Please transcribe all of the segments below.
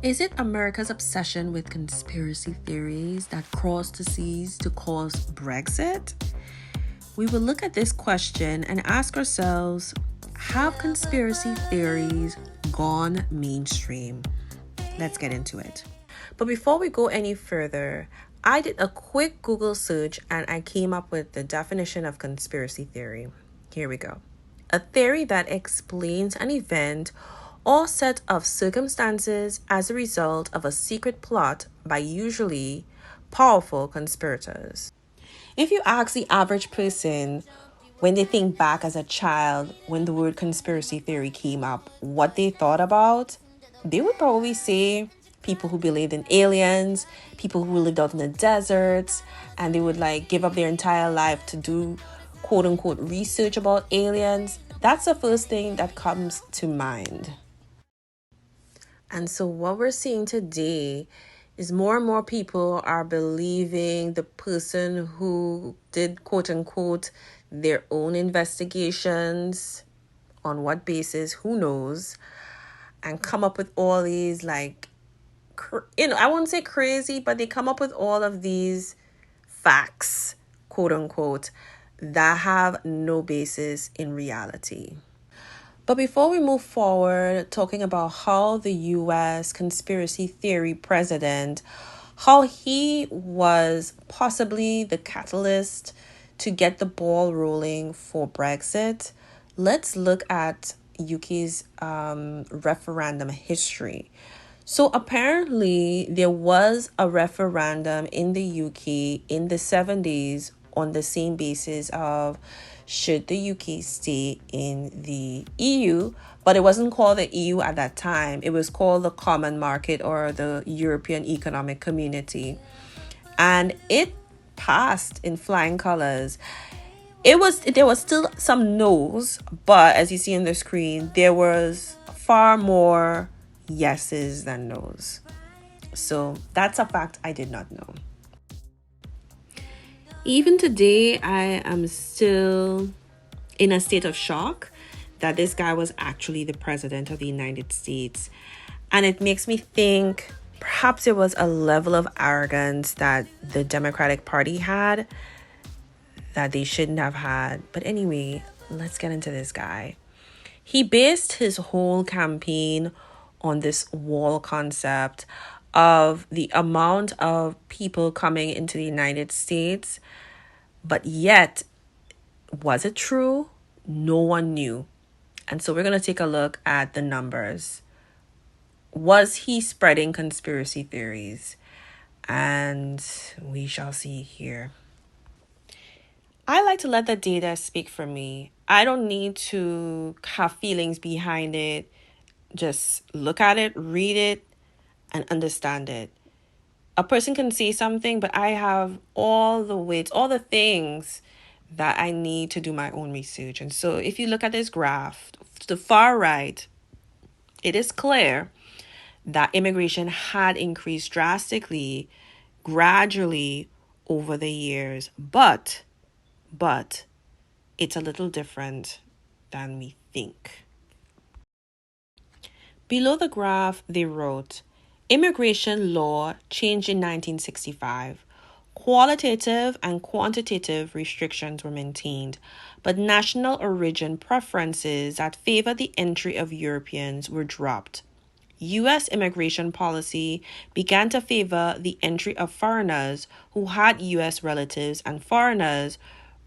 Is it America's obsession with conspiracy theories that crossed the seas to cause Brexit? We will look at this question and ask ourselves, have conspiracy theories gone mainstream? Let's get into it. But before we go any further, I did a quick Google search and I came up with the definition of conspiracy theory. Here we go. A theory that explains an event or set of circumstances as a result of a secret plot by usually powerful conspirators. If you ask the average person when they think back as a child, when the word conspiracy theory came up, what they thought about, they would probably say people who believed in aliens, people who lived out in the deserts, and they would like give up their entire life to do quote unquote research about aliens. That's the first thing that comes to mind. And so, what we're seeing today is more and more people are believing the person who did quote unquote their own investigations. On what basis, who knows, and come up with all these like I won't say crazy, but they come up with all of these facts, quote unquote, that have no basis in reality. But before we move forward, talking about how the US conspiracy theory president, how he was possibly the catalyst to get the ball rolling for Brexit, let's look at UK's referendum history. So apparently there was a referendum in the UK in the 70s on the same basis of should the UK stay in the EU, but it wasn't called the EU at that time. It was called the Common Market or the European Economic Community. And it passed in flying colors. There was still some no's, but as you see on the screen, there was far more yeses than no's. So that's a fact I did not know. Even today, I am still in a state of shock that this guy was actually the president of the United States. And it makes me think perhaps it was a level of arrogance that the Democratic Party had that they shouldn't have had. But anyway, let's get into this guy. He based his whole campaign on this wall concept of the amount of people coming into the United States. But yet, was it true? No one knew. And so we're going to take a look at the numbers. Was he spreading conspiracy theories? And we shall see here. I like to let the data speak for me. I don't need to have feelings behind it. Just look at it, read it, and understand it. A person can say something, but I have all the weights, all the things that I need to do my own research. And so if you look at this graph, to the far right, it is clear that immigration had increased drastically, gradually over the years. But it's a little different than we think. Below the graph, they wrote, immigration law changed in 1965. Qualitative and quantitative restrictions were maintained, but national origin preferences that favor the entry of Europeans were dropped. U.S. immigration policy began to favor the entry of foreigners who had U.S. relatives and foreigners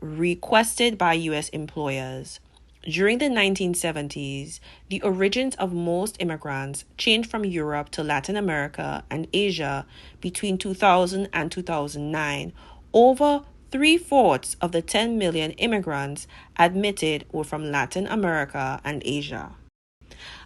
requested by U.S. employers. During the 1970s, the origins of most immigrants changed from Europe to Latin America and Asia between 2000 and 2009. Over 3/4 of the 10 million immigrants admitted were from Latin America and Asia.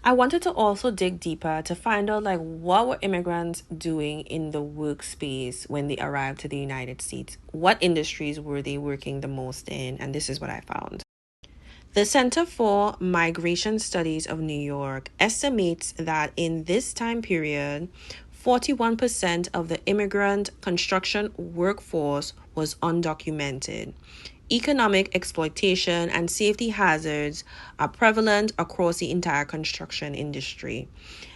I wanted to also dig deeper to find out what were immigrants doing in the workspace when they arrived to the United States? What industries were they working the most in? And this is what I found. The Center for Migration Studies of New York estimates that in this time period, 41% of the immigrant construction workforce was undocumented. Economic exploitation and safety hazards are prevalent across the entire construction industry.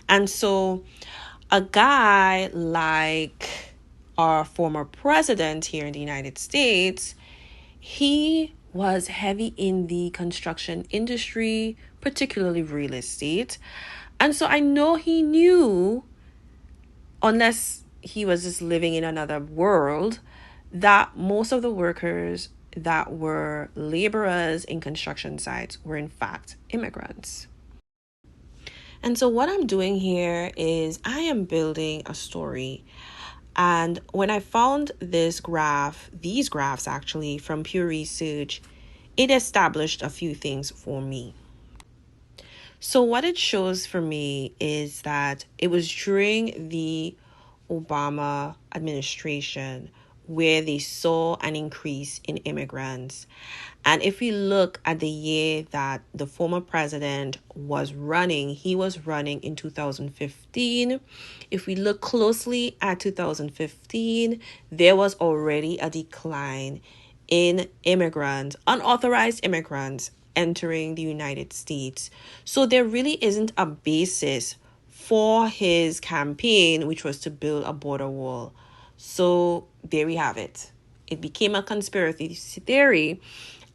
And so A guy like our former president here in the United States, he was heavy in the construction industry, particularly real estate. And so I know he knew, unless he was just living in another world, that most of the workers that were laborers in construction sites were in fact immigrants. And so what I'm doing here is I am building a story. And when I found these graphs actually from Pew Research, it established a few things for me. So what it shows for me is that it was during the Obama administration where they saw an increase in immigrants. And if we look at the year that the former president was running, he was running in 2015. If we look closely at 2015, there was already a decline in immigrants, unauthorized immigrants entering the United States. So there really isn't a basis for his campaign, which was to build a border wall. So there we have it. It became a conspiracy theory,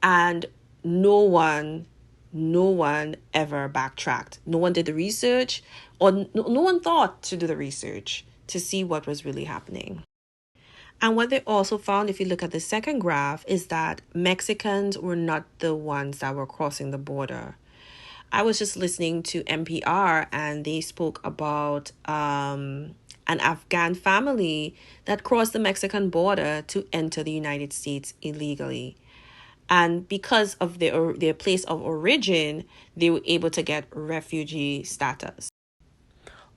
and no one ever backtracked. No one did the research, or no one thought to do the research to see what was really happening. And what they also found, if you look at the second graph, is that Mexicans were not the ones that were crossing the border. I was just listening to NPR and they spoke about an Afghan family that crossed the Mexican border to enter the United States illegally. And because of their place of origin, they were able to get refugee status.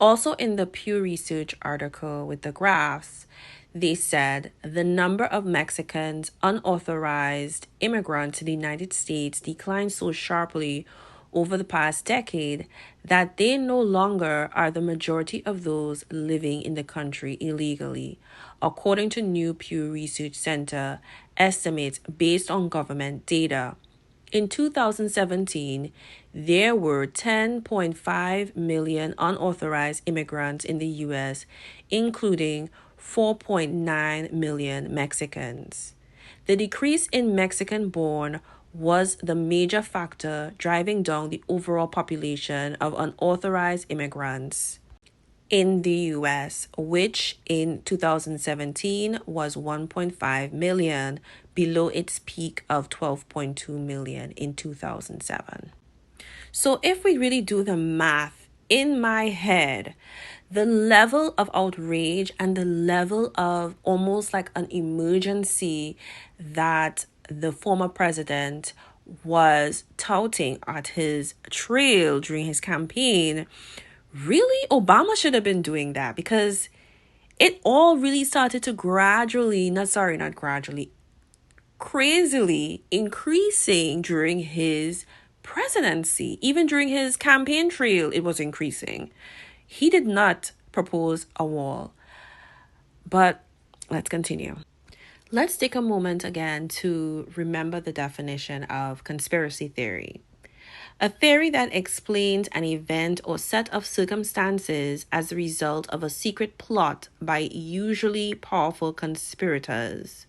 Also, in the Pew Research article with the graphs, they said the number of Mexicans, unauthorized immigrants to the United States declined so sharply over the past decade that they no longer are the majority of those living in the country illegally, according to new Pew Research Center estimates based on government data. In 2017, there were 10.5 million unauthorized immigrants in the U.S., including 4.9 million Mexicans. The decrease in Mexican-born was the major factor driving down the overall population of unauthorized immigrants in the US, which in 2017 was 1.5 million, below its peak of 12.2 million in 2007. So if we really do the math in my head, the level of outrage and the level of almost like an emergency that the former president was touting at his trail during his campaign, really, Obama should have been doing that, because it all really started to crazily increasing during his presidency. Even during his campaign trail, it was increasing. He did not propose a wall. But let's continue. Let's take a moment again to remember the definition of conspiracy theory. A theory that explains an event or set of circumstances as a result of a secret plot by usually powerful conspirators.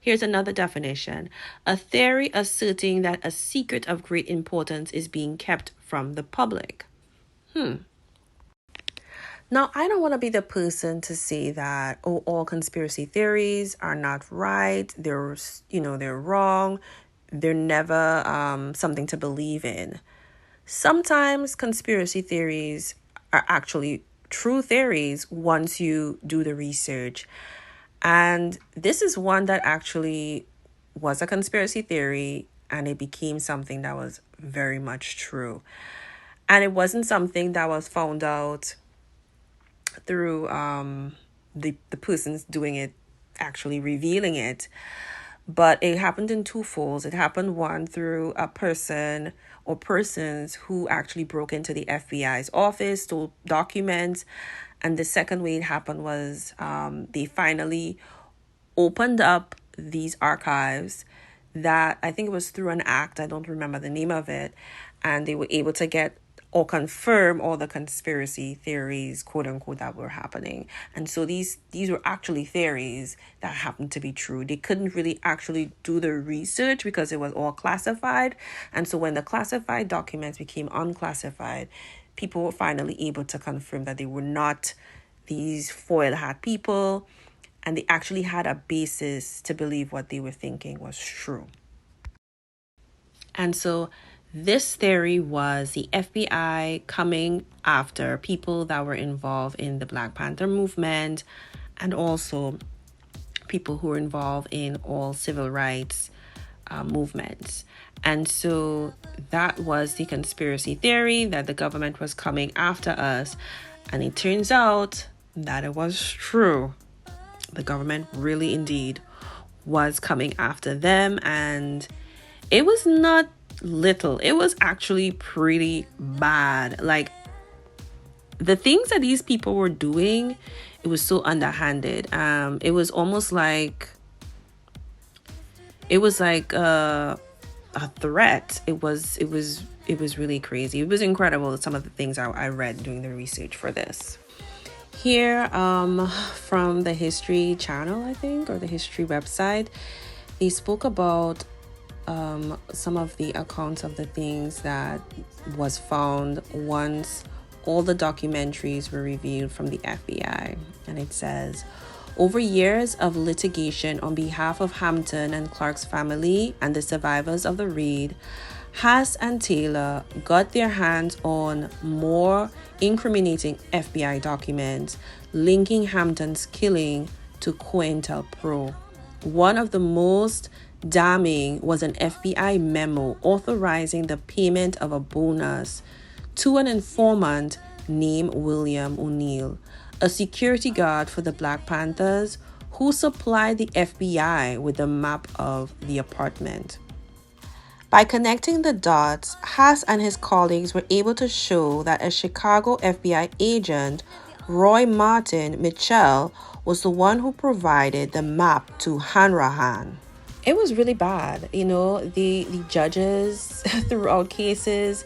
Here's another definition: a theory asserting that a secret of great importance is being kept from the public. Now, I don't want to be the person to say that, oh, all conspiracy theories are not right. They're wrong. They're never something to believe in. Sometimes conspiracy theories are actually true theories once you do the research. And this is one that actually was a conspiracy theory, and it became something that was very much true. And it wasn't something that was found out through the persons doing it actually revealing it, but it happened in two folds. It happened, one, through a person or persons who actually broke into the FBI's office, stole documents. And the second way it happened was they finally opened up these archives that I think it was through an act. I don't remember the name of it. And they were able to get or confirm all the conspiracy theories, quote unquote, that were happening. And so these were actually theories that happened to be true. They couldn't really actually do the research because it was all classified. And so when the classified documents became unclassified, people were finally able to confirm that they were not these foil hat people, and they actually had a basis to believe what they were thinking was true. And so this theory was the FBI coming after people that were involved in the Black Panther movement, and also people who were involved in all civil rights movements. And so that was the conspiracy theory, that the government was coming after us. And it turns out that it was true. The government really indeed was coming after them, and it was not little. It was actually pretty bad. Like, the things that these people were doing, it was so underhanded. It was almost like a threat. It was really crazy. It was incredible, some of the things I read doing the research for this. Here, from the History Channel, I think, or the History website, they spoke about some of the accounts of the things that was found once all the documentaries were reviewed from the FBI. And it says, over years of litigation on behalf of Hampton and Clark's family and the survivors of the raid, Haas and Taylor got their hands on more incriminating FBI documents linking Hampton's killing to COINTELPRO. One of the most damning was an FBI memo authorizing the payment of a bonus to an informant named William O'Neill, a security guard for the Black Panthers, who supplied the FBI with a map of the apartment. By connecting the dots, Haas and his colleagues were able to show that a Chicago FBI agent, Roy Martin Mitchell, was the one who provided the map to Hanrahan. It was really bad. The judges throughout cases,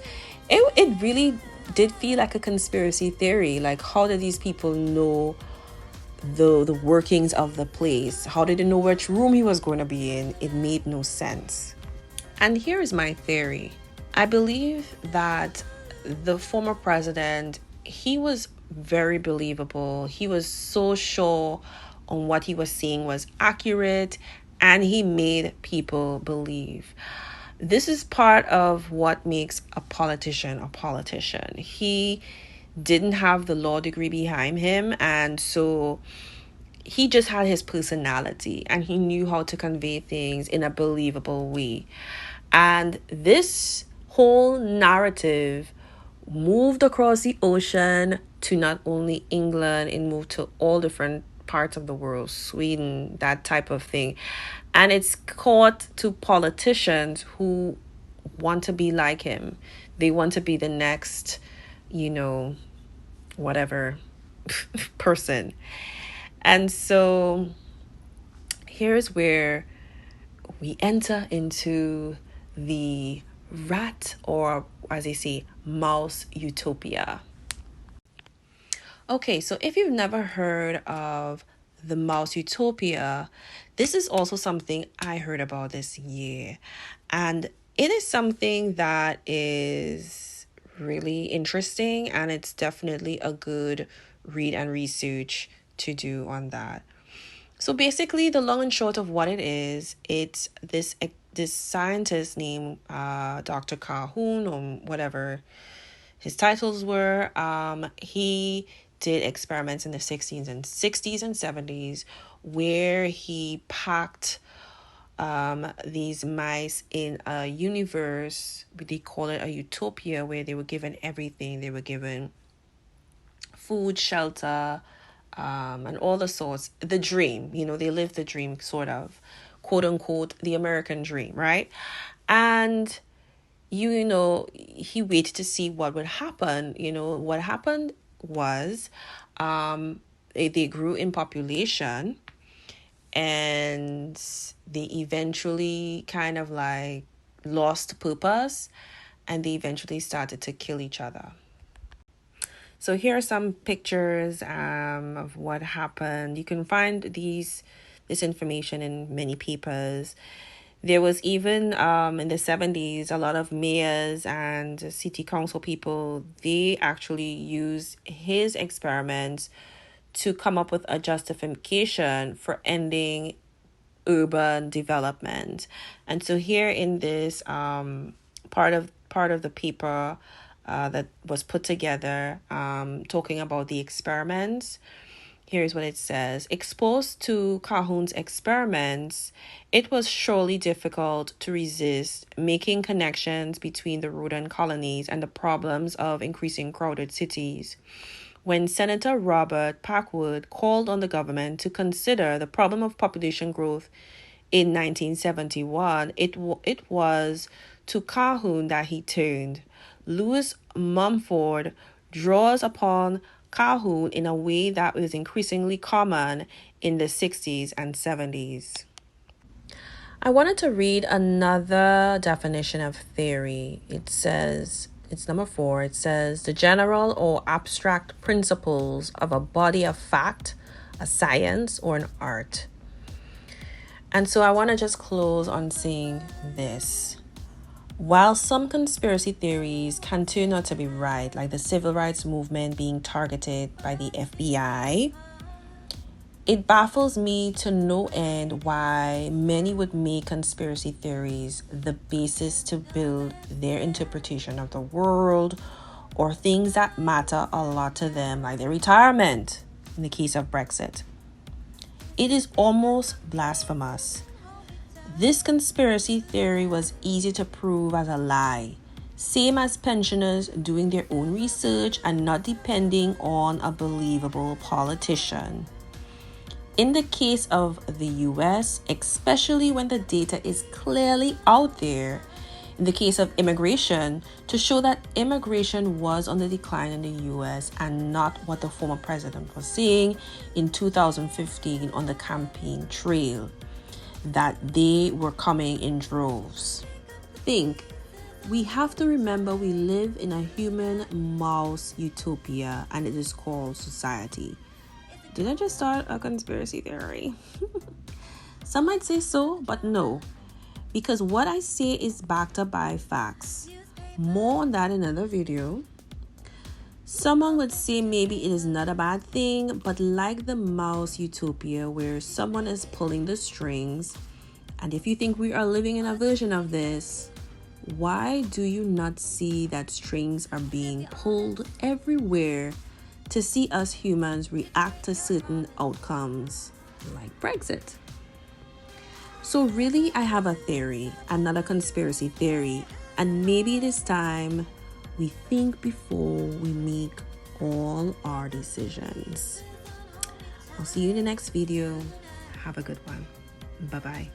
it really did feel like a conspiracy theory. Like, how did these people know the workings of the place? How did they know which room he was going to be in? It made no sense. And here is my theory. I believe that the former president, he was very believable. He was so sure on what he was saying was accurate, and he made people believe. This is part of what makes a politician a politician. He didn't have the law degree behind him, and so he just had his personality, and he knew how to convey things in a believable way. And this whole narrative moved across the ocean to not only England, it moved to all different parts of the world, Sweden, that type of thing. And it's caught to politicians who want to be like him. They want to be the next, whatever person. And so here's where we enter into the rat, or as they say, mouse utopia. Okay, so if you've never heard of the mouse utopia, this is also something I heard about this year. And it is something that is really interesting, and it's definitely a good read and research to do on that. So basically, the long and short of what it is, it's this scientist named Dr. Calhoun, or whatever his titles were. He did experiments in the 60s and 70s where he packed these mice in a universe. They call it a utopia, where they were given everything. They were given food, shelter, and all the sorts. The dream, they lived the dream, sort of, quote unquote, the American dream, right? And he waited to see what would happen. What happened was they grew in population, and they eventually kind of like lost purpose, and they eventually started to kill each other. So here are some pictures of what happened. You can find this information in many papers. There was even in the 70s, a lot of mayors and city council people, they actually used his experiments to come up with a justification for ending urban development. And so here in this part of the paper that was put together, talking about the experiments, here's what it says. Exposed to Calhoun's experiments, it was surely difficult to resist making connections between the rodent colonies and the problems of increasing crowded cities. When Senator Robert Packwood called on the government to consider the problem of population growth in 1971, it was to Calhoun that he turned. Lewis Mumford draws upon Calhoun in a way that was increasingly common in the 60s and 70s. I wanted to read another definition of theory. It says, it's number 4. It says, the general or abstract principles of a body of fact, a science, or an art. And so I want to just close on saying this. While some conspiracy theories can turn out to be right, like the civil rights movement being targeted by the FBI, it baffles me to no end why many would make conspiracy theories the basis to build their interpretation of the world or things that matter a lot to them, like their retirement in the case of Brexit. It is almost blasphemous. This conspiracy theory was easy to prove as a lie, same as pensioners doing their own research and not depending on a believable politician. In the case of the US, especially when the data is clearly out there, in the case of immigration, to show that immigration was on the decline in the US and not what the former president was saying in 2015 on the campaign trail, that they were coming in droves. We have to remember we live in a human mouse utopia, and it is called society. Did I just start a conspiracy theory? Some might say so, but no. Because what I say is backed up by facts. More on that in another video. Someone would say maybe it is not a bad thing, but like the mouse utopia where someone is pulling the strings, and if you think we are living in a version of this, why do you not see that strings are being pulled everywhere to see us humans react to certain outcomes like Brexit? So really, I have a theory, another conspiracy theory, and maybe it is time we think before we make all our decisions. I'll see you in the next video. Have a good one. Bye-bye.